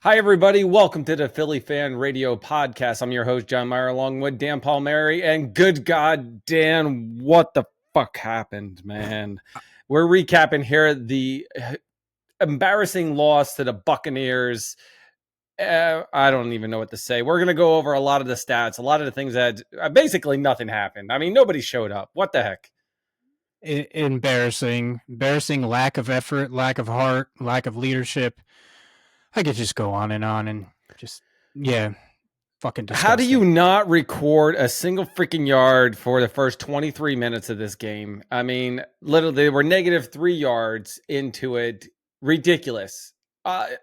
Hi, everybody. Welcome to the Philly Fan Radio Podcast. I'm your host, John Myer, along with Dan Palmieri. And good God, Dan, what the fuck happened, man? We're recapping here the embarrassing loss to the Buccaneers. I don't even know what to say. We're going to go over a lot of the stats, a lot of the things that basically nothing happened. I mean, nobody showed up. What the heck? Embarrassing lack of effort, lack of heart, lack of leadership. I could just go on and just, yeah, fucking How do disgusting. you not record a single freaking yard for the first 23 minutes of this game? I mean, literally, they were negative 3 yards into it. Ridiculous. I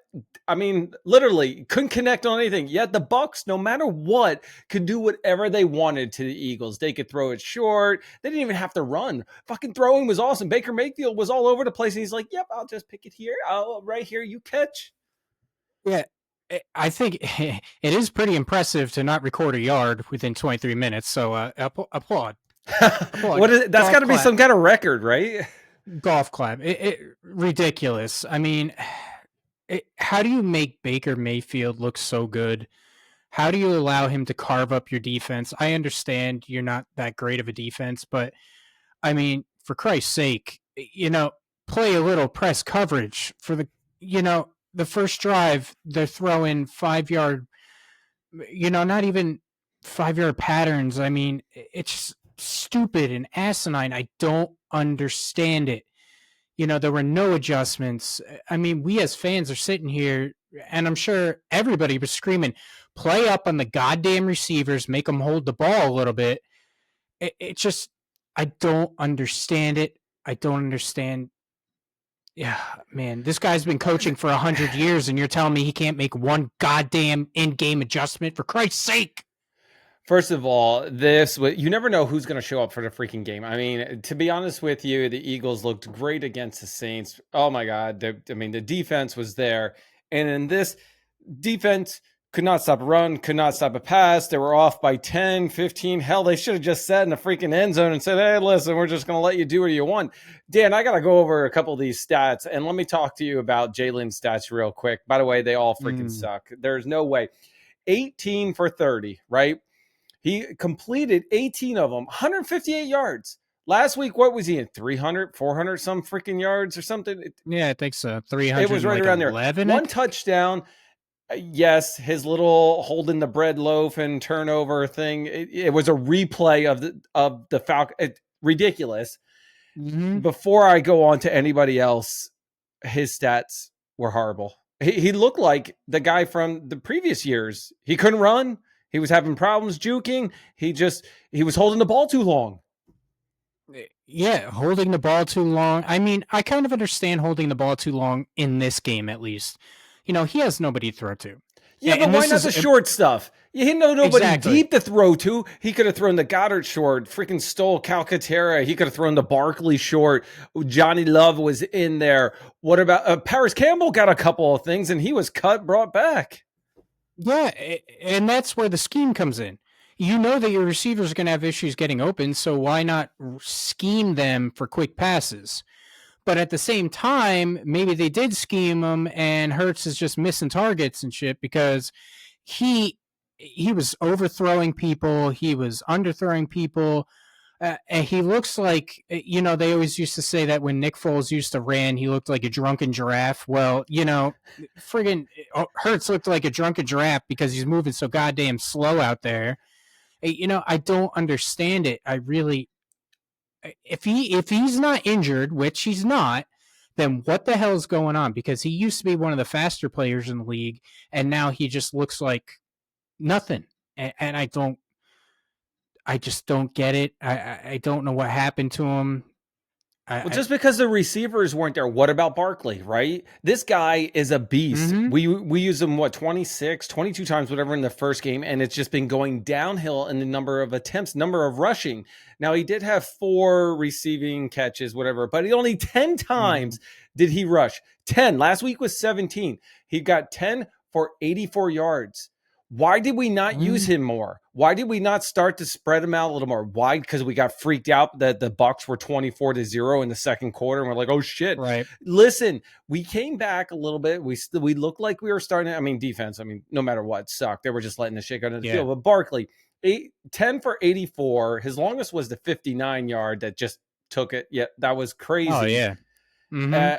mean, literally, couldn't connect on anything. Yet the Bucs, no matter what, could do whatever they wanted to the Eagles. They could throw it short. They didn't even have to run. Fucking throwing was awesome. Baker Mayfield was all over the place, and he's like, "Yep, I'll just pick it here. Right here, you catch." Yeah, I think it is pretty impressive to not record a yard within 23 minutes. So applaud. What is it? That's got to be some kind of record, right? Golf clap. Ridiculous. I mean, how do you make Baker Mayfield look so good? How do you allow him to carve up your defense? I understand you're not that great of a defense, but I mean, for Christ's sake, play a little press coverage for the first drive. They're throwing 5 yard, not even 5 yard patterns. I mean, it's stupid and asinine. I don't understand it. There were no adjustments. I mean, we as fans are sitting here, and I'm sure everybody was screaming, play up on the goddamn receivers, make them hold the ball a little bit. It just, I don't understand it. I don't understand. Yeah, man, this guy's been coaching for 100 years, and you're telling me he can't make one goddamn in-game adjustment? For Christ's sake. First of all, you never know who's going to show up for the freaking game. I mean, to be honest with you, the Eagles looked great against the Saints. Oh my God. The defense was there. And in this defense, could not stop a run, could not stop a pass. They were off by 10, 15. Hell, they should have just sat in the freaking end zone and said, hey, listen, we're just going to let you do what you want. Dan, I got to go over a couple of these stats, and let me talk to you about Jalen's stats real quick. By the way, they all freaking suck. There's no way. 18 for 30, right? He completed 18 of them, 158 yards. Last week, what was he in? 300, 400 some freaking yards or something? Yeah, I think so. 300. It was right around there. One touchdown. Yes, his little holding the bread loaf and turnover thing. It was a replay of the Falcon. Ridiculous. Mm-hmm. Before I go on to anybody else, his stats were horrible. He looked like the guy from the previous years. He couldn't run. He was having problems juking. He was holding the ball too long. Yeah, holding the ball too long. I mean, I kind of understand holding the ball too long in this game, at least. He has nobody to throw to. Yeah, but why not the short stuff? You didn't know nobody deep to throw to. He could have thrown the Goddard short, freaking stole Calcaterra. He could have thrown the Barkley short. Johnny Love was in there. What about Paris Campbell got a couple of things, and he was brought back. Yeah, and that's where the scheme comes in. You know that your receivers are going to have issues getting open, so why not scheme them for quick passes? But at the same time, maybe they did scheme them, and Hurts is just missing targets and shit because he was overthrowing people, he was underthrowing people, and he looks like, they always used to say that when Nick Foles used to ran, he looked like a drunken giraffe. Well, friggin' Hurts looked like a drunken giraffe because he's moving so goddamn slow out there. I don't understand it. I really, if he's not injured, which he's not, then what the hell is going on? Because he used to be one of the faster players in the league, and now he just looks like nothing. And I just don't get it. I don't know what happened to him. Just because the receivers weren't there, what about Barkley, right? This guy is a beast. Mm-hmm. We use him, 26, 22 times, whatever, in the first game, and it's just been going downhill in the number of attempts, number of rushing. Now, he did have 4 receiving catches, whatever, but only 10 times did he rush. 10. Last week was 17. He got 10 for 84 yards. Why did we not use him more? Why did we not start to spread him out a little more? Why? Because we got freaked out that the Bucs were 24-0 in the second quarter, and we're like, oh shit. Right. Listen, we came back a little bit. We looked like we were starting. I mean, defense. I mean, no matter what, sucked. They were just letting the shit go to the field. But Barkley, 10 for 84. His longest was the 59-yard that just took it. Yeah, that was crazy. Oh yeah.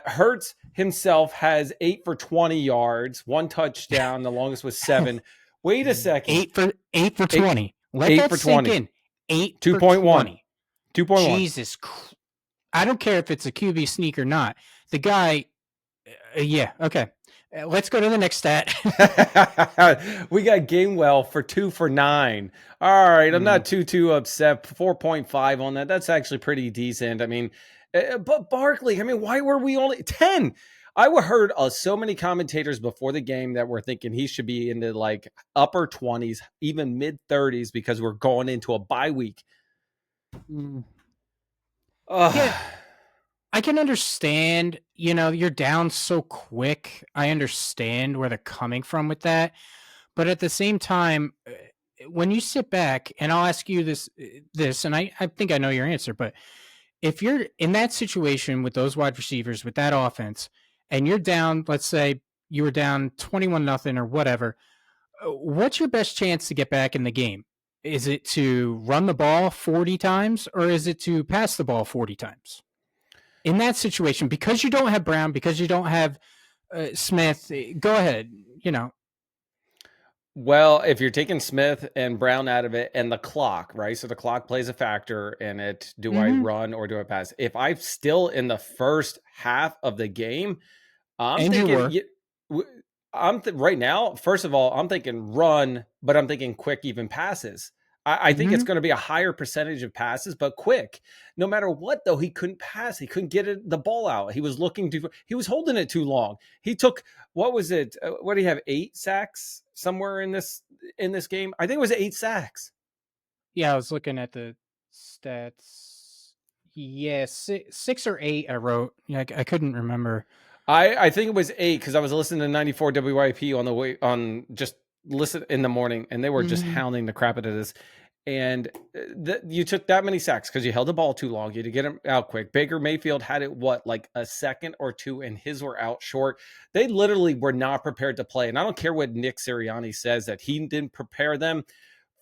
Hurts himself has 8 for 20 yards, 1 touchdown. The longest was 7. Wait a second. 8 for 20. Let that sink in. 8 for 20. 2.1. Jesus. I don't care if it's a QB sneak or not. The guy, yeah, okay. Let's go to the next stat. We got Gainwell for 2 for 9. All right, I'm not too upset. 4.5 on that. That's actually pretty decent. I mean, but Barkley, I mean, why were we only 10? I heard so many commentators before the game that were thinking he should be in the like upper 20s, even mid 30s, because we're going into a bye week. Yeah, I can understand, you're down so quick. I understand where they're coming from with that. But at the same time, when you sit back, and I'll ask you this, and I think I know your answer, but if you're in that situation with those wide receivers, with that offense, and you're down, let's say you were down 21-0 or whatever, what's your best chance to get back in the game? Is it to run the ball 40 times or is it to pass the ball 40 times? In that situation, because you don't have Brown, because you don't have Smith, go ahead, Well, if you're taking Smith and Brown out of it and the clock, right? So the clock plays a factor in it. Do I run or do I pass? If I'm still in the first half of the game, I'm thinking right now, first of all, I'm thinking run, but I'm thinking quick, even passes. I think it's going to be a higher percentage of passes, but quick. No matter what, though, he couldn't pass. He couldn't get the ball out. He was he was holding it too long. He took, what was it? What do you have? 8 sacks somewhere in this game? I think it was 8 sacks. Yeah, I was looking at the stats. Yeah, 6 or 8 I wrote. Yeah, I couldn't remember. I think it was 8 because I was listening to 94 WYP on the way on just listen in the morning, and they were just hounding the crap out of this. And you took that many sacks because you held the ball too long. You had to get him out quick. Baker Mayfield had it, like a second or two, and his were out short. They literally were not prepared to play. And I don't care what Nick Sirianni says that he didn't prepare them.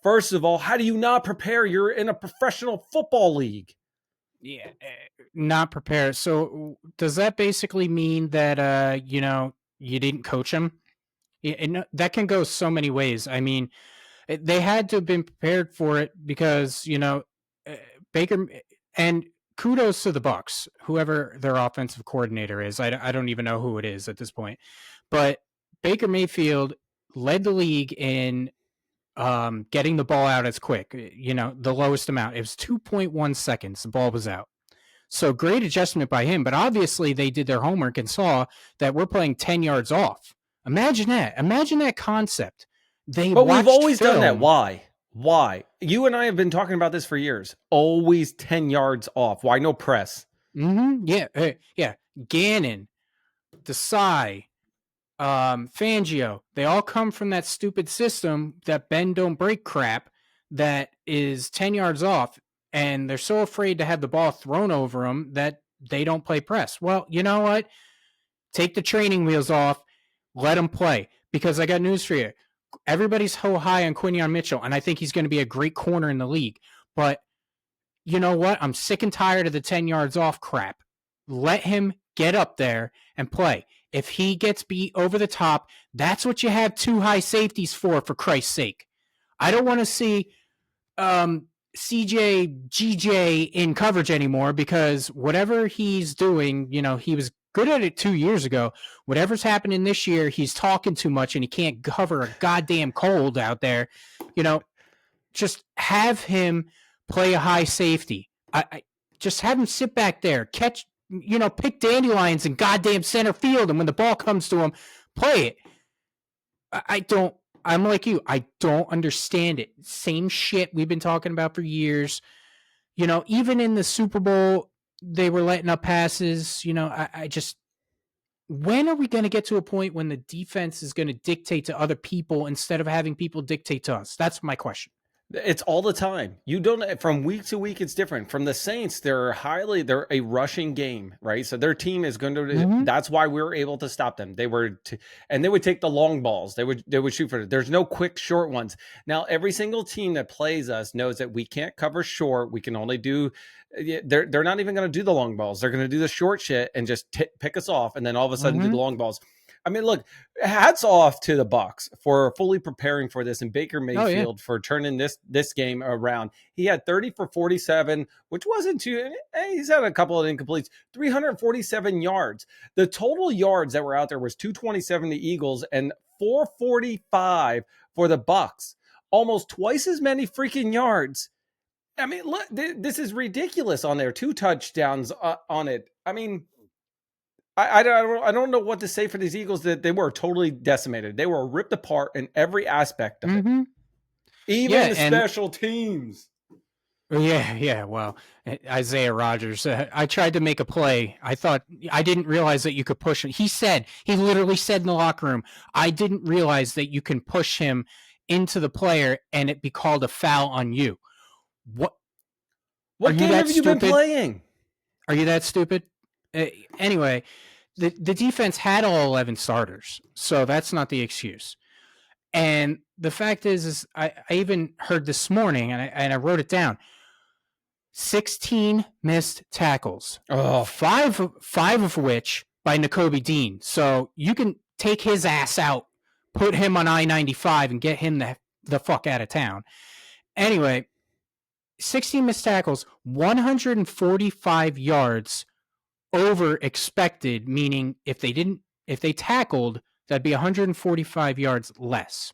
First of all, how do you not prepare? You're in a professional football league. Yeah, not prepared. So does that basically mean that, you didn't coach him? And that can go so many ways. I mean, they had to have been prepared for it because, Baker, and kudos to the Bucs, whoever their offensive coordinator is. I don't even know who it is at this point, but Baker Mayfield led the league in getting the ball out as quick, the lowest amount. It was 2.1 seconds. The ball was out. So great adjustment by him, but obviously they did their homework and saw that we're playing 10 yards off. Imagine that. Imagine that concept. But we've always done that. Why? You and I have been talking about this for years. Always 10 yards off. Why no press? Yeah. Yeah. Gannon, Desai, Fangio, they all come from that stupid system, that bend don't break crap, that is 10 yards off, and they're so afraid to have the ball thrown over them that they don't play press. Well, you know what? Take the training wheels off, let them play, because I got news for you. Everybody's so high on Quinion Mitchell, and I think he's going to be a great corner in the league. But you know what? I'm sick and tired of the 10 yards off crap. Let him get up there and play. If he gets beat over the top, that's what you have 2 high safeties for Christ's sake. I don't want to see CJ, GJ in coverage anymore, because whatever he's doing, he was good at it 2 years ago. Whatever's happening this year, he's talking too much and he can't cover a goddamn cold out there. Just have him play a high safety. I just have him sit back there, catch, pick dandelions in goddamn center field, and when the ball comes to him, play it. I'm like you. I don't understand it. Same shit we've been talking about for years. Even in the Super Bowl, they were letting up passes. when are we going to get to a point when the defense is going to dictate to other people instead of having people dictate to us? That's my question. It's all the time. You don't, from week to week, it's different. From the Saints, they're a rushing game, right? So their team is going to, that's why we were able to stop them. They would take the long balls. They would shoot for it. There's no quick short ones. Now, every single team that plays us knows that we can't cover short. We can only do, they're not even going to do the long balls. They're going to do the short shit and just pick us off. And then all of a sudden do the long balls. I mean, look, hats off to the Bucs for fully preparing for this, and Baker Mayfield for turning this game around. He had 30 for 47, which wasn't too. He's had a couple of incompletes. 347 yards. The total yards that were out there was 227 the Eagles and 445 for the Bucs. Almost twice as many freaking yards. I mean, look, this is ridiculous on there. 2 touchdowns on it. I mean, I don't know what to say for these Eagles, that they were totally decimated. They were ripped apart in every aspect of it. Even the special teams. Yeah. Well, Isaiah Rodgers, I tried to make a play. I didn't realize that you could push him. He literally said in the locker room, I didn't realize that you can push him into the player and it be called a foul on you. What game have you been playing? Are you that stupid? Anyway, the defense had all 11 starters, so that's not the excuse. And the fact is I even heard this morning, and I wrote it down. 16 missed tackles. Five of which by Nakobe Dean. So you can take his ass out, put him on I-95, and get him the fuck out of town. Anyway, 16 missed tackles, 145 yards over expected, meaning if they tackled, that'd be 145 yards less.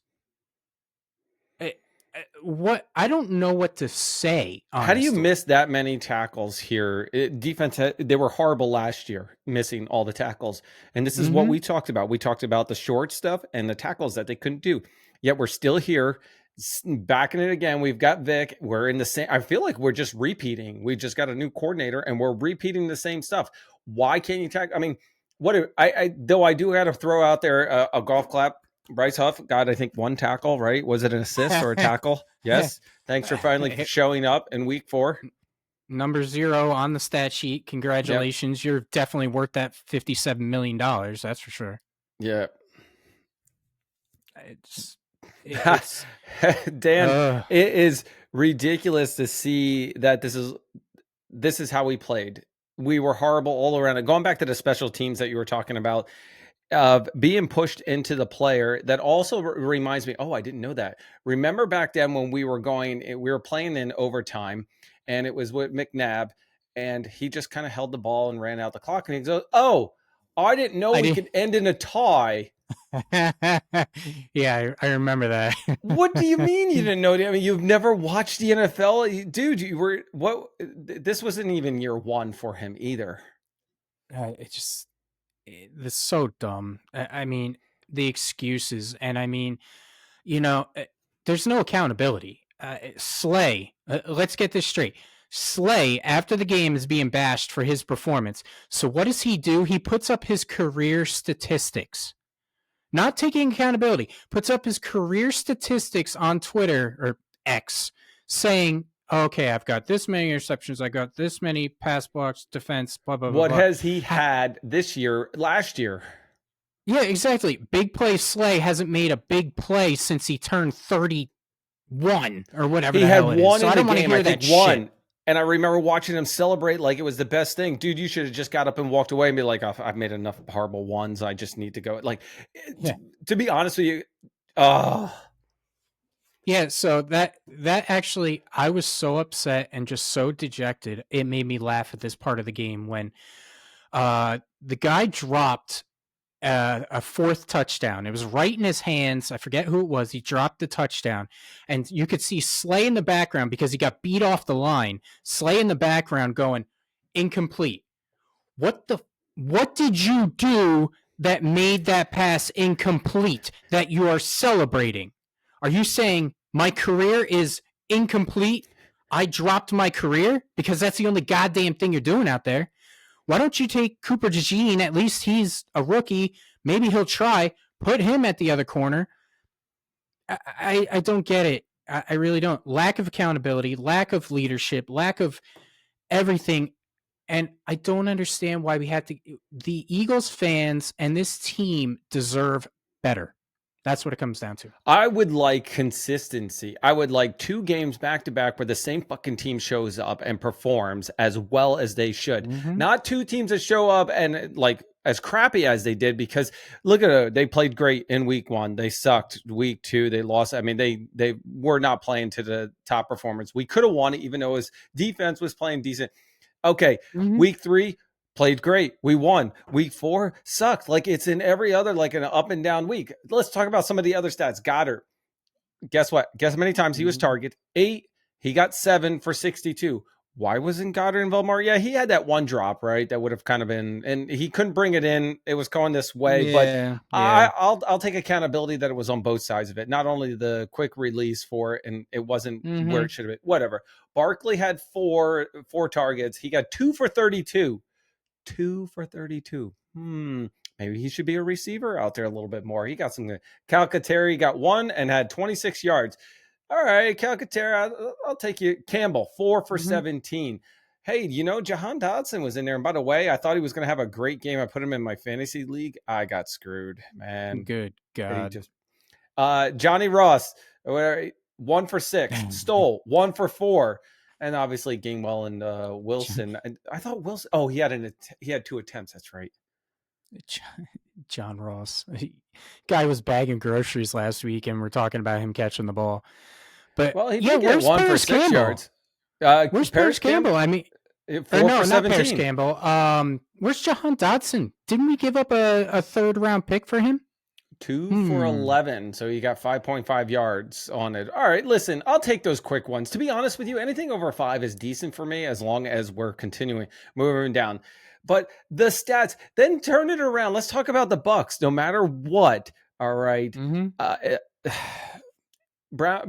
I don't know what to say, honestly. How do you miss that many tackles here? Defense, they were horrible last year, missing all the tackles. And this is what we talked about. We talked about the short stuff and the tackles that they couldn't do. Yet we're still here, backing it again. We've got Vic. We're in the same. I feel like we're just repeating. We just got a new coordinator and we're repeating the same stuff. Why can't you tackle? I mean, though I do got to throw out there a golf clap. Bryce Huff got, I think, 1 tackle, right? Was it an assist or a tackle? Yes. Thanks for finally showing up in week 4. Number 0 on the stat sheet. Congratulations. Yep. You're definitely worth that $57 million. That's for sure. Yeah. It's Dan, it is ridiculous to see that this is how we played. We were horrible all around it. Going back to the special teams that you were talking about, being pushed into the player, that also reminds me, I didn't know that. Remember back then when we were playing in overtime, and it was with McNabb, and he just kind of held the ball and ran out the clock, and he goes, I didn't know we could end in a tie. Yeah, I remember that. What do you mean you didn't know? I mean, you've never watched the NFL? Dude, this wasn't even year 1 for him either. It's so dumb. I mean, the excuses, and I mean, there's no accountability. Slay, let's get this straight. Slay, after the game, is being bashed for his performance. So what does he do? He puts up his career statistics. Not taking accountability, puts up his career statistics on Twitter or X, saying, okay, I've got this many interceptions, I got this many pass blocks, defense, blah, blah, blah. What has he had this year, last year? Yeah, exactly. Big play Slay hasn't made a big play since he turned 31 or whatever the hell it is. He had 1 in the game, I think 1. And I remember watching him celebrate like it was the best thing. Dude, you should have just got up and walked away and be like, I've made enough horrible ones. I just need to go. Like, to be honest with you, Yeah, so that actually, I was so upset and just so dejected. It made me laugh at this part of the game when the guy dropped a 4th touchdown. It was right in his hands. I forget who it was. He dropped the touchdown, and you could see Slay in the background because he got beat off the line. Slay in the background going, incomplete. What did you do that made that pass incomplete that you are celebrating? Are you saying my career is incomplete? I dropped my career because that's the only goddamn thing you're doing out there. Why don't you take Cooper DeJean? At least he's a rookie. Maybe he'll try. Put him at the other corner. I don't get it. I really don't. Lack of accountability, lack of leadership, lack of everything. And I don't understand why we have to. The Eagles fans and this team deserve better. That's what it comes down to. I would like consistency. I would like 2 games back to back where the same fucking team shows up and performs as well as they should. Mm-hmm. Not 2 teams that show up and like as crappy as they did, because look at it, they played great in week 1. They sucked week 2. They lost. I mean, they were not playing to the top performance. We could have won it even though his defense was playing decent. Okay, week 3, played great. We won. Week 4 sucked. Like it's in every other, like an up and down week. Let's talk about some of the other stats. Goddard. Guess what? Guess how many times he was targeted? 8. He got 7 for 62. Why wasn't Goddard involved more? Yeah, he had that one drop, right? That would have kind of been, and he couldn't bring it in. It was going this way, but I'll take accountability that it was on both sides of it. Not only the quick release for it, and it wasn't where it should have been. Whatever. Barkley had four targets. He got 2 for 32. 2 for 32. Maybe he should be a receiver out there a little bit more. He got some good. Calcaterra got 1 and had 26 yards. All right, Calcaterra, I'll take you. Campbell, 4 for 17. Hey, Jahan Dotson was in there. And by the way, I thought he was going to have a great game. I put him in my fantasy league. I got screwed, man. Good God. Johnny Ross, 1 for 6. Stoll, 1 for 4. And obviously Gainwell and Wilson. I thought Wilson. Oh, he had 2 attempts. That's right. John Ross. Guy was bagging groceries last week, and we're talking about him catching the ball. But he did get 1 for 6 yards. Where's Paris Campbell? I mean, 4 for 17. Not Paris Campbell. Where's Jahan Dotson? Didn't we give up a 3rd-round pick for him? 2 for 11, so you got 5.5 yards on it. All right, listen, I'll take those quick ones. To be honest with you, anything over 5 is decent for me as long as we're moving down. But the stats, then turn it around. Let's talk about the Bucs. No matter what, all right.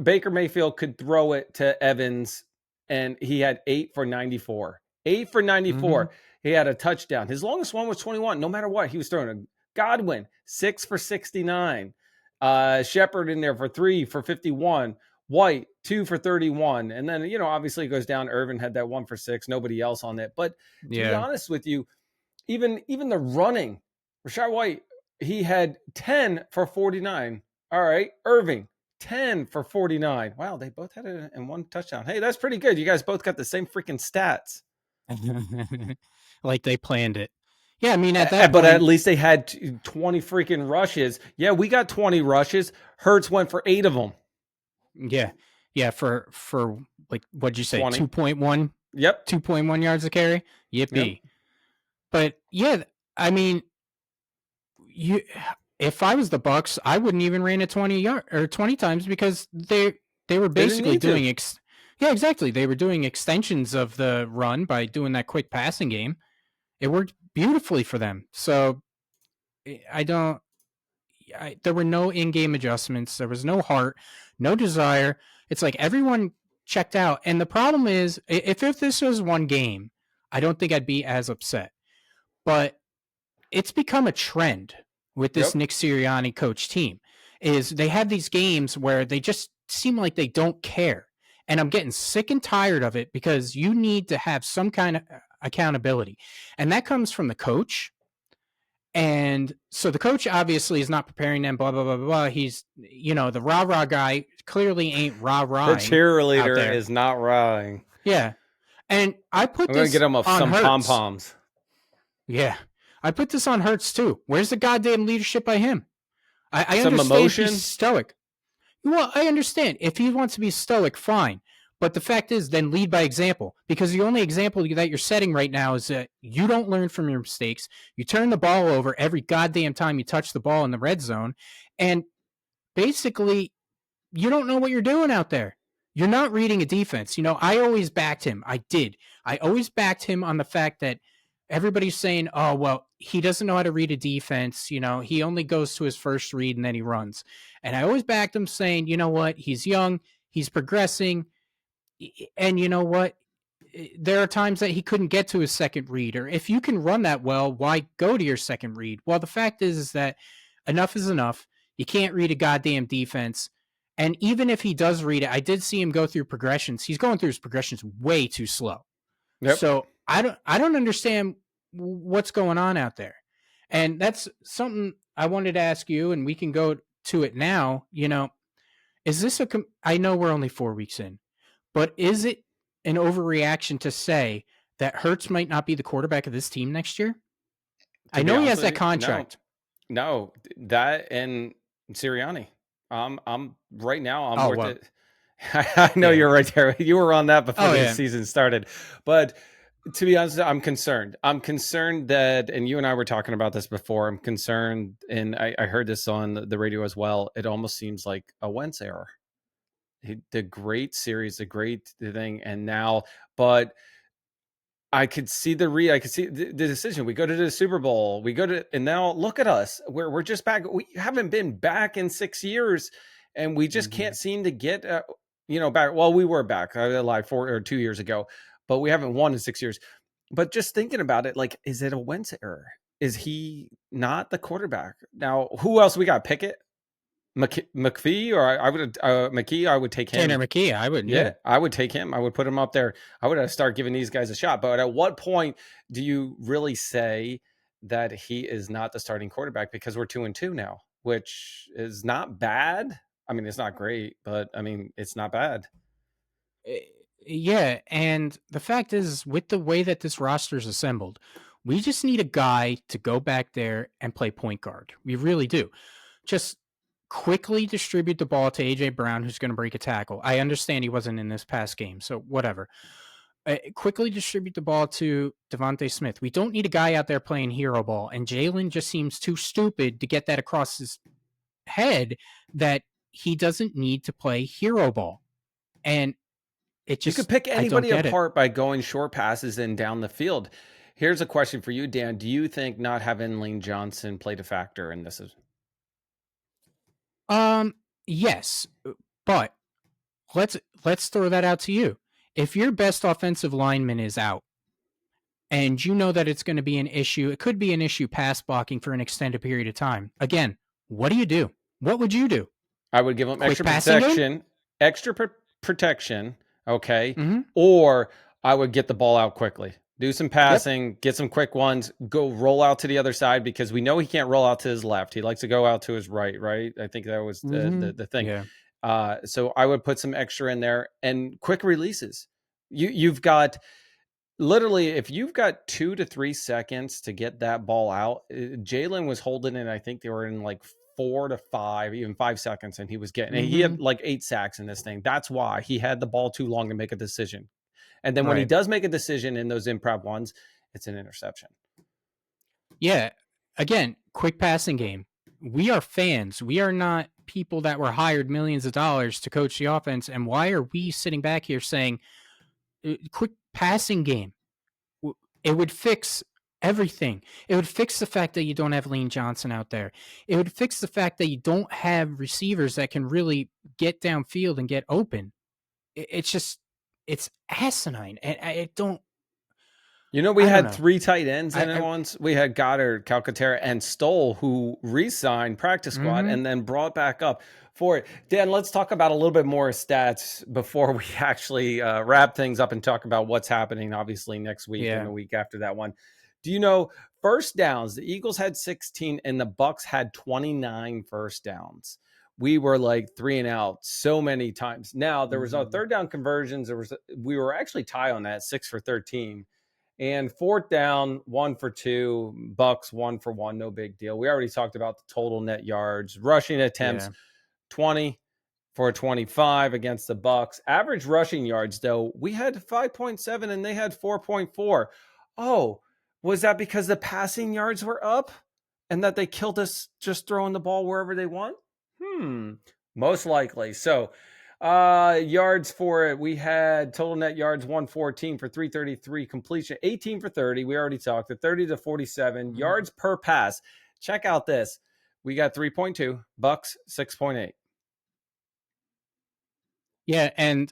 Baker Mayfield could throw it to Evans, and he had 8 for 94. 8 for 94. He had a touchdown. His longest one was 21. No matter what, he was throwing a Godwin, 6 for 69. Shepard in there for 3 for 51. White, 2 for 31. And then, obviously it goes down. Irvin had that 1 for 6. Nobody else on it. But to be honest with you, even the running, Rashad White, he had 10 for 49. All right. Irving, 10 for 49. Wow, they both had it in 1 touchdown. Hey, that's pretty good. You guys both got the same freaking stats. Like they planned it. Yeah, I mean, at that but point, at least they had 20 freaking rushes. Yeah, we got 20 rushes. Hurts went for 8 of them. Yeah, for like, what'd you say, 20. 2.1? Yep. 2.1 yards a carry? Yippee. Yep. But yeah, I mean, if I was the Bucs, I wouldn't even ran it 20 times because they were basically doing exactly. They were doing extensions of the run by doing that quick passing game. It worked beautifully for them. So there were no in-game adjustments. There was no heart, no desire. It's like everyone checked out. And the problem is, if this was one game, I don't think I'd be as upset. But it's become a trend with this Nick Sirianni coach team, is they have these games where they just seem like they don't care. And I'm getting sick and tired of it, because you need to have some kind of accountability. And that comes from the coach. And so the coach obviously is not preparing them, blah, blah, blah, blah. He's, the rah-rah guy clearly ain't rah-rahing. The cheerleader is not rahing. Yeah. And I'm going to get him some pom-poms. Yeah. I put this on Hurts too. Where's the goddamn leadership by him? I some understand emotion. He's stoic. Well, I understand. If he wants to be stoic, fine. But the fact is, then lead by example, because the only example that you're setting right now is that you don't learn from your mistakes. You turn the ball over every goddamn time you touch the ball in the red zone. And basically, you don't know what you're doing out there. You're not reading a defense. I always backed him. I did. I always backed him on the fact that everybody's saying, oh, well, he doesn't know how to read a defense. He only goes to his first read and then he runs. And I always backed him saying, you know what? He's young. He's progressing. And you know what? there are times that he couldn't get to his second read, or if you can run that well, why go to your second read? Well, the fact is that enough is enough. You can't read a goddamn defense. And even if he does read it, I did see him go through progressions. He's going through his progressions way too slow. Yep. So I don't understand what's going on out there. And that's something I wanted to ask you, and we can go to it now. Is this I know we're only 4 weeks in, but is it an overreaction to say that Hurts might not be the quarterback of this team next year? I know he has that contract. No, that and Sirianni. I'm right now. I'm Oh, worth well. it. I know Yeah. you're right there. You were on that before Oh, the yeah. season started, but to be honest, I'm concerned. I'm concerned that, and you and I were talking about this before. I'm concerned, and I heard this on the radio as well. It almost seems like a Wentz error. The great series, the great thing, and now, but I could see I could see the decision. We go to the Super Bowl. We go to, and now look at us. We're just back. We haven't been back in 6 years, and we just can't seem to get, back. Well, we were back like 2 years ago, but we haven't won in 6 years. But just thinking about it, like, is it a Wentz error? Is he not the quarterback now? Who else we got? Pickett, McPhee, or I would McKee. I would take him. Tanner McKee, I would. Yeah, I would take him. I would put him up there. I would start giving these guys a shot. But at what point do you really say that he is not the starting quarterback? Because we're 2-2 now, which is not bad. I mean, it's not great, but I mean, it's not bad. Yeah, and the fact is, with the way that this roster is assembled, we just need a guy to go back there and play point guard. We really do. Just quickly distribute the ball to AJ Brown, who's going to break a tackle. I understand he wasn't in this past game, so whatever. Quickly distribute the ball to Devontae Smith. We don't need a guy out there playing hero ball, and Jalen just seems too stupid to get that across his head that he doesn't need to play hero ball. And it just, you could pick anybody apart by going short passes and down the field. Here's a question for you, Dan. Do you think not having Lane Johnson played a factor in this? Yes, but let's throw that out to you. If your best offensive lineman is out, and you know that it's going to be an issue, it could be an issue pass blocking for an extended period of time. Again, what do you do? What would you do? I would give them extra protection, okay? Mm-hmm. Or I would get the ball out quickly. Do some passing, get some quick ones, go roll out to the other side, because we know he can't roll out to his left. He likes to go out to his right? I think that was the thing. Yeah. So I would put some extra in there and quick releases. You've got literally, if you've got 2 to 3 seconds to get that ball out, Jalen was holding it. I think they were in like 4 to 5, even 5 seconds, and he was getting. He had like 8 sacks in this thing. That's why he had the ball too long to make a decision. And then when he does make a decision in those improv ones, it's an interception. Yeah. Again, quick passing game. We are fans. We are not people that were hired millions of dollars to coach the offense. And why are we sitting back here saying quick passing game? It would fix everything. It would fix the fact that you don't have Lane Johnson out there. It would fix the fact that you don't have receivers that can really get downfield and get open. It's asinine. And I don't. We had 3 tight ends in it once. We had Goddard, Calcaterra, and Stoll, who re-signed practice squad and then brought back up for it. Dan, let's talk about a little bit more stats before we actually wrap things up and talk about what's happening, obviously, next week and the week after that one. Do you know first downs? The Eagles had 16 and the Bucs had 29 first downs. We were like 3 and out so many times. Now, there was third down conversions. We were actually tied on that, 6 for 13. And fourth down, 1 for 2, Bucs 1 for 1, no big deal. We already talked about the total net yards, rushing attempts, 20 for 25 against the Bucs. Average rushing yards, though, we had 5.7 and they had 4.4. Oh, was that because the passing yards were up and that they killed us just throwing the ball wherever they want? Most likely. So, yards for it, we had total net yards 114 for 333, completion 18 for 30. We already talked the 30 to 47 yards per pass. Check out this. We got 3.2, Bucs 6.8. Yeah, and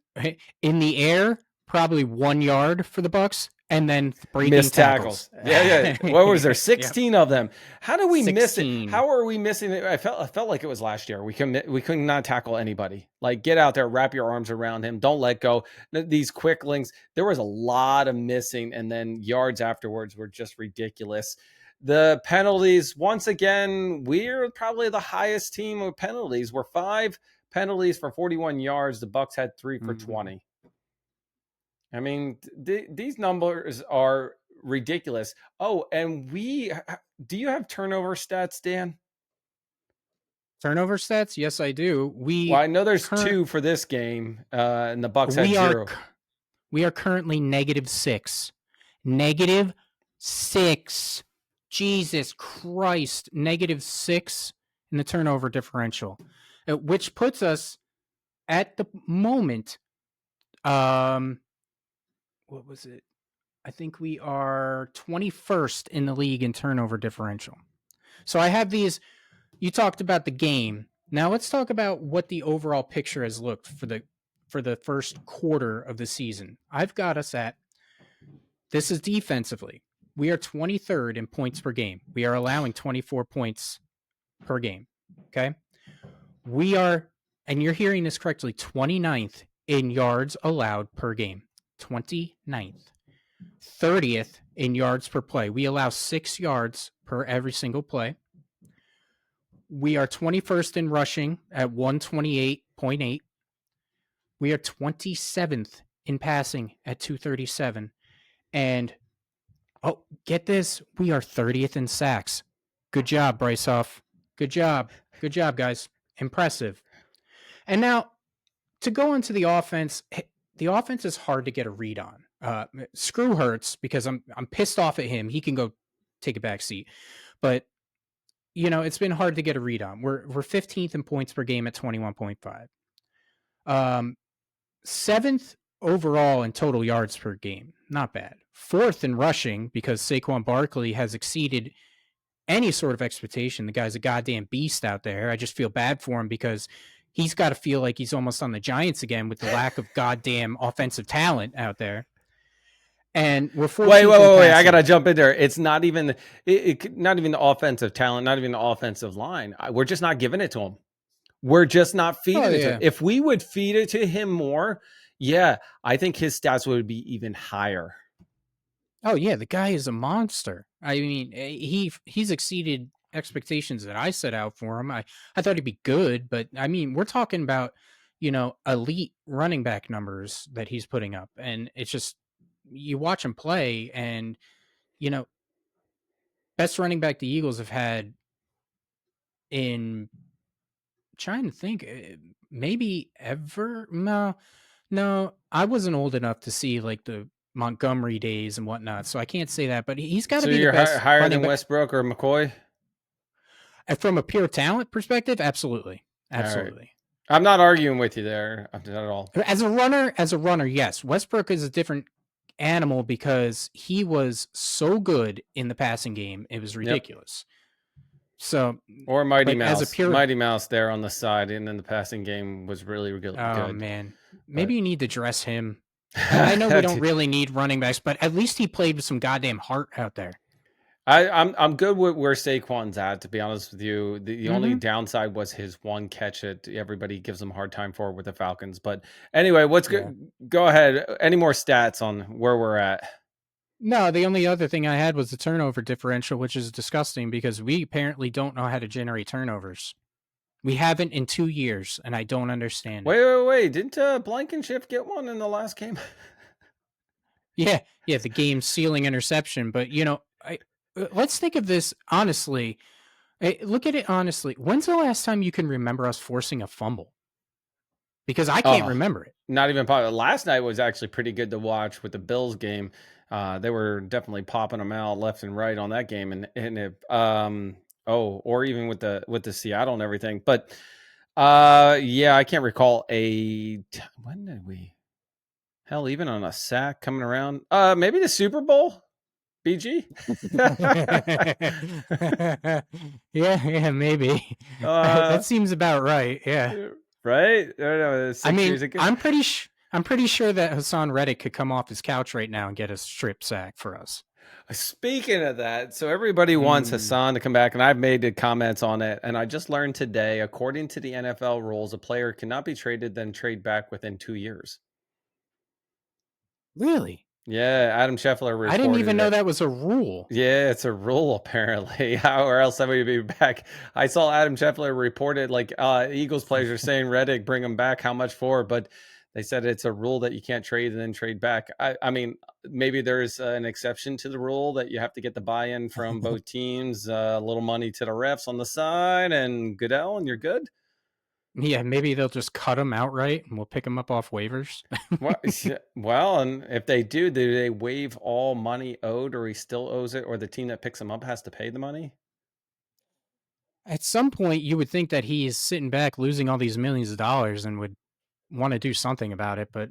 in the air, probably 1 yard for the Bucs, and then breaking Missed tackles. Yeah. What was there? 16 of them. How do we miss it? 16. How are we missing it? I felt like it was last year. We could not tackle anybody. Like, get out there, wrap your arms around him. Don't let go. These quick links. There was a lot of missing, and then yards afterwards were just ridiculous. The penalties, once again, we're probably the highest team of penalties. We're 5 penalties for 41 yards. The Bucs had 3 for 20. I mean, these numbers are ridiculous. Oh, and do you have turnover stats, Dan? Turnover stats? Yes, I do. Well, I know there's 2 for this game, and the Bucs had 0. We are currently -6. -6. Jesus Christ. -6 in the turnover differential, which puts us at the moment, what was it? I think we are 21st in the league in turnover differential. So I have these. You talked about the game. Now let's talk about what the overall picture has looked for the first quarter of the season. I've got us at, this is defensively. We are 23rd in points per game. We are allowing 24 points per game. Okay. We are, and you're hearing this correctly, 29th in yards allowed per game. 29th. 30th in yards per play. We allow 6 yards per every single play. We are 21st in rushing at 128.8. We are 27th in passing at 237. And, oh, get this, we are 30th in sacks. Good job, Bryce Huff. Good job. Good job, guys. Impressive. And now, to go into the offense is hard to get a read on. Screw Hurts, because I'm pissed off at him. He can go take a back seat. But, it's been hard to get a read on. We're 15th in points per game at 21.5. 7th overall in total yards per game. Not bad. 4th in rushing, because Saquon Barkley has exceeded any sort of expectation. The guy's a goddamn beast out there. I just feel bad for him because he's got to feel like he's almost on the Giants again with the lack of goddamn offensive talent out there. And we're wait. I gotta jump in there. It's not even not even the offensive talent, not even the offensive line. We're just not giving it to him. We're just not feeding it to him. If we would feed it to him more, I think his stats would be even higher. Oh yeah, the guy is a monster. I mean, he's exceeded expectations that I set out for him. I thought he'd be good, but I mean, we're talking about, elite running back numbers that he's putting up. And it's just, you watch him play and, best running back the Eagles have had in, trying to think, maybe ever. No, I wasn't old enough to see like the Montgomery days and whatnot, so I can't say that, but he's got to be the best. Higher than Westbrook or McCoy? And from a pure talent perspective, absolutely. Right. I'm not arguing with you there at all. As a runner, yes. Westbrook is a different animal because he was so good in the passing game, it was ridiculous. Yep. So, or Mighty Mouse, Mighty Mouse there on the side, and then the passing game was really good. Oh man, maybe you need to dress him. I know we don't really need running backs, but at least he played with some goddamn heart out there. I'm good with where Saquon's at, to be honest with you. The only downside was his one catch that everybody gives him a hard time for with the Falcons. But anyway, go ahead. Any more stats on where we're at? No, the only other thing I had was the turnover differential, which is disgusting because we apparently don't know how to generate turnovers. We haven't in 2 years, and I don't understand. Wait. Didn't Blankenship get one in the last game? Yeah, the game-sealing interception. But, let's think of this honestly. Look at it honestly. When's the last time you can remember us forcing a fumble? Because I can't remember it. Not even probably. Last night was actually pretty good to watch with the Bills game. They were definitely popping them out left and right on that game, or even with the Seattle and everything. But I can't recall when did we? Hell, even on a sack coming around. Maybe the Super Bowl. BG? yeah, maybe. That seems about right. Yeah. Right? I mean, I'm pretty I'm pretty sure that Hassan Reddick could come off his couch right now and get a strip sack for us. Speaking of that, so everybody wants Mm. Hassan to come back, and I've made the comments on it. And I just learned today, according to the NFL rules, a player cannot be traded then trade back within 2 years. Really? Yeah, Adam Scheffler I didn't even reported know it. that was a rule. Yeah, it's a rule apparently. How or else somebody would be back. I saw Adam Scheffler reported like Eagles players are saying Reddick, bring him back. How much for? But they said it's a rule that you can't trade and then trade back. I mean, maybe there's an exception to the rule that you have to get the buy-in from both teams, a little money to the refs on the side, and Goodell, and you're good. Yeah, maybe they'll just cut him outright and we'll pick him up off waivers. Well, and if they do they waive all money owed, or he still owes it, or the team that picks him up has to pay the money? At some point, you would think that he is sitting back losing all these millions of dollars and would want to do something about it. But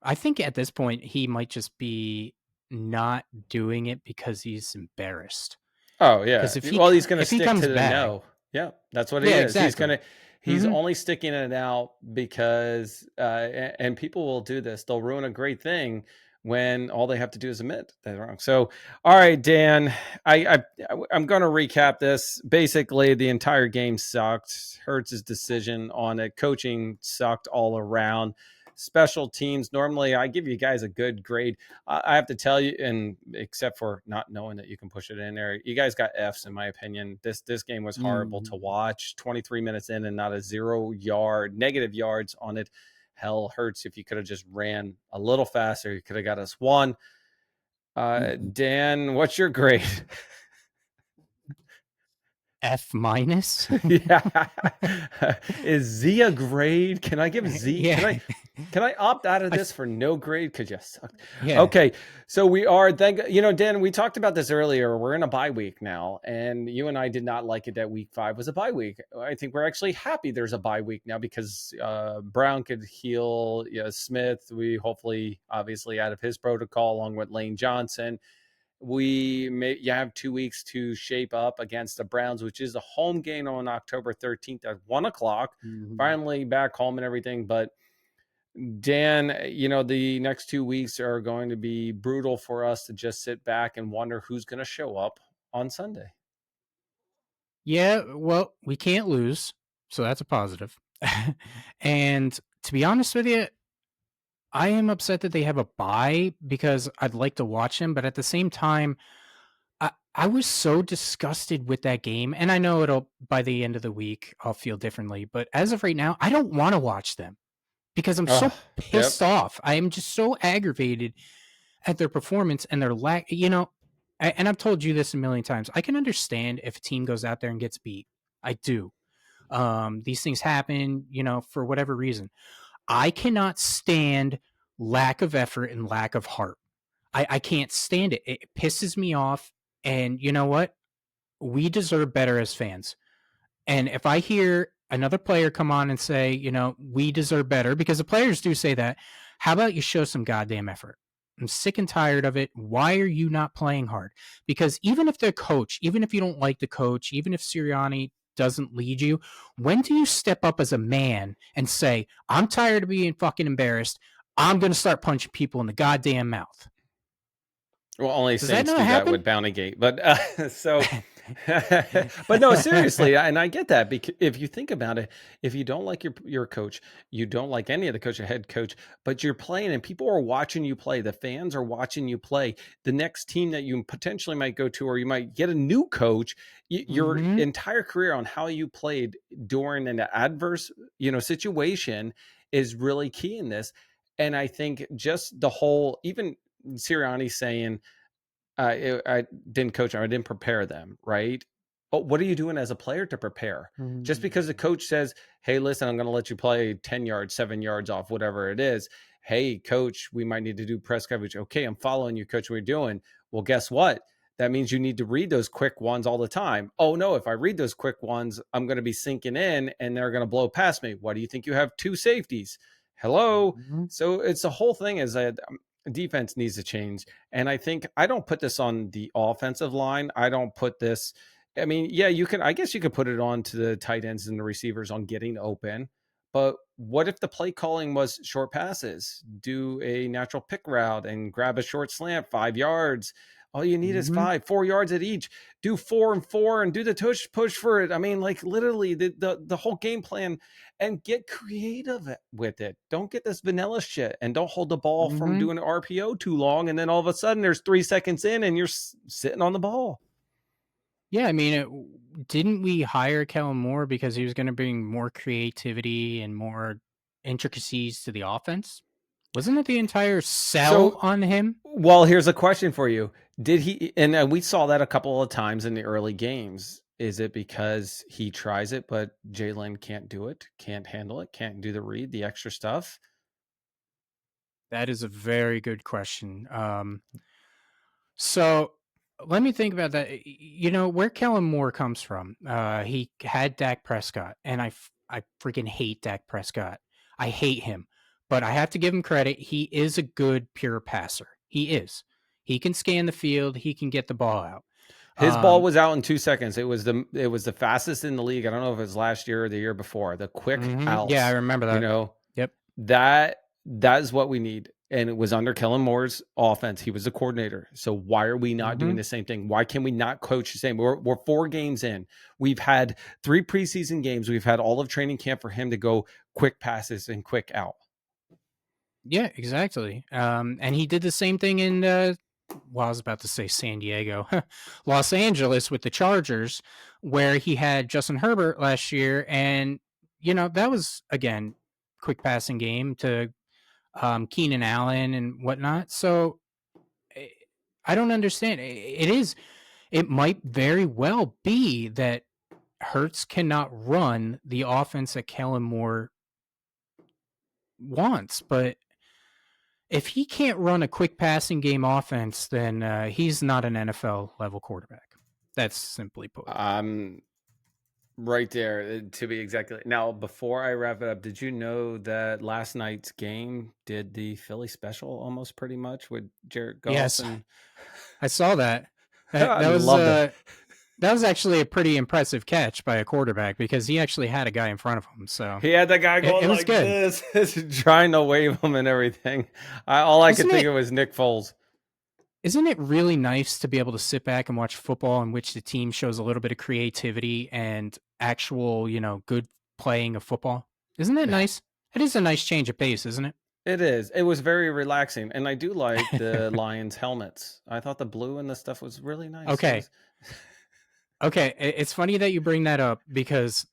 I think at this point, he might just be not doing it because he's embarrassed. Oh yeah. Because Well, he's going to if he stick comes to the back, no. Yeah, that's what he yeah, is. exactly. He's Mm-hmm. only sticking it out because and people will do this. They'll ruin a great thing when all they have to do is admit they're wrong. So, all right, Dan, I'm going to recap this. Basically, the entire game sucked. Hurts' decision on it. Coaching sucked all around. Special teams. Normally, I give you guys a good grade. I have to tell you, and except for not knowing that you can push it in there, you guys got Fs in my opinion. This game was horrible to Mm-hmm. watch. 23 minutes in and not a 0 yard negative yards on it. Hell, Hurts, if you could have just ran a little faster, you could have got us one. Dan, what's your grade? F minus. Yeah. Is Z a grade? Can I give Z? Yeah. Can I opt out of I, this for no grade? Because you sucked. yeah. Okay. So we are Dan, we talked about this earlier. We're in a bye week now. And you and I did not like it that week 5 was a bye week. I think we're actually happy there's a bye week now because Brown could heal Smith. We hopefully obviously out of his protocol along with Lane Johnson. You have 2 weeks to shape up against the Browns, which is a home game on October 13th at 1 o'clock. Mhm. Finally back home and everything. But Dan, the next 2 weeks are going to be brutal for us to just sit back and wonder who's going to show up on Sunday. Yeah, well, we can't lose, so that's a positive. And to be honest with you, I am upset that they have a bye because I'd like to watch him, but at the same time, I was so disgusted with that game. And I know it'll by the end of the week I'll feel differently, but as of right now, I don't want to watch them because I'm Oh, so yep. pissed off. I am just so aggravated at their performance and their lack, and I've told you this a million times. I can understand if a team goes out there and gets beat. I do. These things happen, for whatever reason. I cannot stand lack of effort and lack of heart. I can't stand it. It pisses me off. And you know what? We deserve better as fans. And if I hear another player come on and say, we deserve better, because the players do say that, how about you show some goddamn effort? I'm sick and tired of it. Why are you not playing hard? Because even if the coach, even if you don't like the coach, even if Sirianni doesn't lead you, when do you step up as a man and say, I'm tired of being fucking embarrassed. I'm going to start punching people in the goddamn mouth? Well, only Does that Saints not do that happen? with Bounty Gate, but but no, seriously, and I get that because if you think about it, if you don't like your coach, you don't like any of the coach, or head coach, but you're playing and people are watching you play. The fans are watching you play. The next team that you potentially might go to, or you might get a new coach. Your Mm-hmm. entire career on how you played during an adverse, situation is really key in this. And I think just the whole, even Sirianni saying, I didn't coach them, I didn't prepare them, right? But what are you doing as a player to prepare? Just because the Mm-hmm. coach says, hey, listen, I'm going to let you play 10 yards, 7 yards off, whatever it is. Hey, coach, we might need to do press coverage. Okay, I'm following you, coach. What are you doing? Well, guess what? That means you need to read those quick ones all the time. Oh, no, if I read those quick ones, I'm going to be sinking in and they're going to blow past me. Why do you think you have two safeties? Hello. Mm-hmm. So it's the whole thing is that defense needs to change. And I think I don't put this on the offensive line. I don't put this. I mean, yeah, I guess you could put it on to the tight ends and the receivers on getting open. But what if the play calling was short passes? Do a natural pick route and grab a short slant, 5 yards. All you need is 4 yards at each. Do 4 and 4 and do the push for it. I mean, like literally the whole game plan, and get creative with it. Don't get this vanilla shit, and don't hold the ball from doing an RPO too long. And then all of a sudden there's 3 seconds in and you're sitting on the ball. Yeah, I mean, didn't we hire Kellen Moore because he was going to bring more creativity and more intricacies to the offense? Wasn't it the entire sell on him? Well, here's a question for you. Did he, and we saw that a couple of times in the early games. Is it because he tries it, but Jalen can't do it, can't handle it, can't do the read, the extra stuff? That is a very good question. So let me think about that. You know, where Kellen Moore comes from, he had Dak Prescott, and I freaking hate Dak Prescott. I hate him, but I have to give him credit. He is a good pure passer. He is. He can scan the field. He can get the ball out. His ball was out in 2 seconds. It was the fastest in the league. I don't know if it was last year or the year before. The quick outs. Yeah, I remember that. You know, yep. That is what we need. And it was under Kellen Moore's offense. He was the coordinator. So why are we not doing the same thing? Why can we not coach the same? We're 4 games in. We've had 3 preseason games. We've had all of training camp for him to go quick passes and quick out. Yeah, exactly. And he did the same thing in, I was about to say San Diego, Los Angeles with the Chargers, where he had Justin Herbert last year. And, you know, that was, again, quick passing game to Keenan Allen and whatnot. So I don't understand. It might very well be that Hurts cannot run the offense that Kellen Moore wants, but if he can't run a quick passing game offense, then he's not an NFL level quarterback. That's simply put. Right there, to be exactly. Now, before I wrap it up, did you know that last night's game did the Philly special almost pretty much with Jared Goff? Yes, and... I saw that. That was actually a pretty impressive catch by a quarterback because he actually had a guy in front of him. So he had that guy going it was like good. This, trying to wave him and everything. All I could think of was Nick Foles. Isn't it really nice to be able to sit back and watch football in which the team shows a little bit of creativity and actual, you know, good playing of football? Isn't that nice? It is a nice change of pace, isn't it? It is. It was very relaxing. And I do like the Lions helmets. I thought the blue and the stuff was really nice. Okay. Okay. It's funny that you bring that up because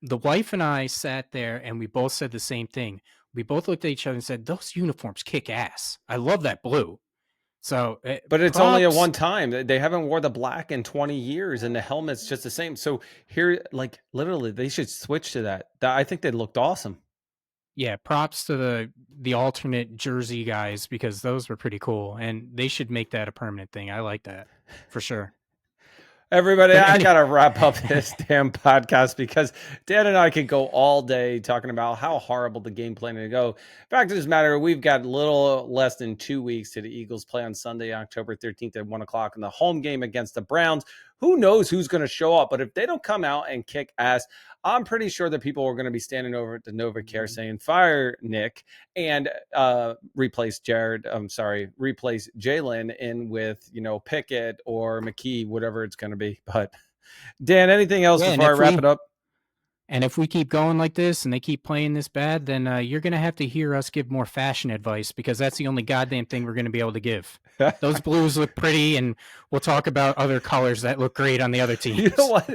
the wife and I sat there and we both said the same thing. We both looked at each other and said, those uniforms kick ass. I love that blue. So, but it's only a one time. They haven't wore the black in 20 years, and the helmet's just the same. So here, like literally, they should switch to that. I think they looked awesome. Yeah, props to the alternate jersey guys because those were pretty cool, and they should make that a permanent thing. I like that for sure. Everybody, I got to wrap up this damn podcast because Dan and I could go all day talking about how horrible the game planning to go. Fact of the matter, we've got a little less than 2 weeks to the Eagles play on Sunday, October 13th at 1 o'clock in the home game against the Browns. Who knows who's going to show up? But if they don't come out and kick ass, I'm pretty sure that people are going to be standing over at the NovaCare saying, fire Nick, and replace Jalen in with, you know, Pickett or McKee, whatever it's going to be. But Dan, anything else before I wrap it up? And if we keep going like this and they keep playing this bad, then you're going to have to hear us give more fashion advice because that's the only goddamn thing we're going to be able to give. Those blues look pretty, and we'll talk about other colors that look great on the other teams. You know what?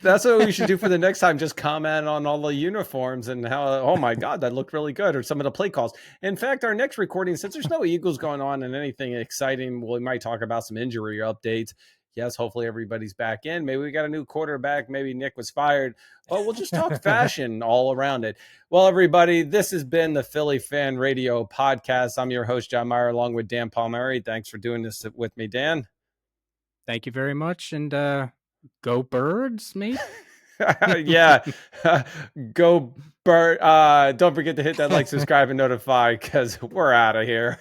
That's what we should do for the next time. Just comment on all the uniforms and how, oh my God, that looked really good, or some of the play calls. In fact, our next recording, since there's no Eagles going on and anything exciting, we might talk about some injury updates. Yes, hopefully everybody's back in. Maybe we got a new quarterback. Maybe Nick was fired. But we'll just talk fashion all around it. Well, everybody, this has been the Philly Fan Radio Podcast. I'm your host, John Myer, along with Dan Palmieri. Thanks for doing this with me, Dan. Thank you very much. And go Birds, maybe? Yeah. Go Bird. Don't forget to hit that like, subscribe, and notify because we're out of here.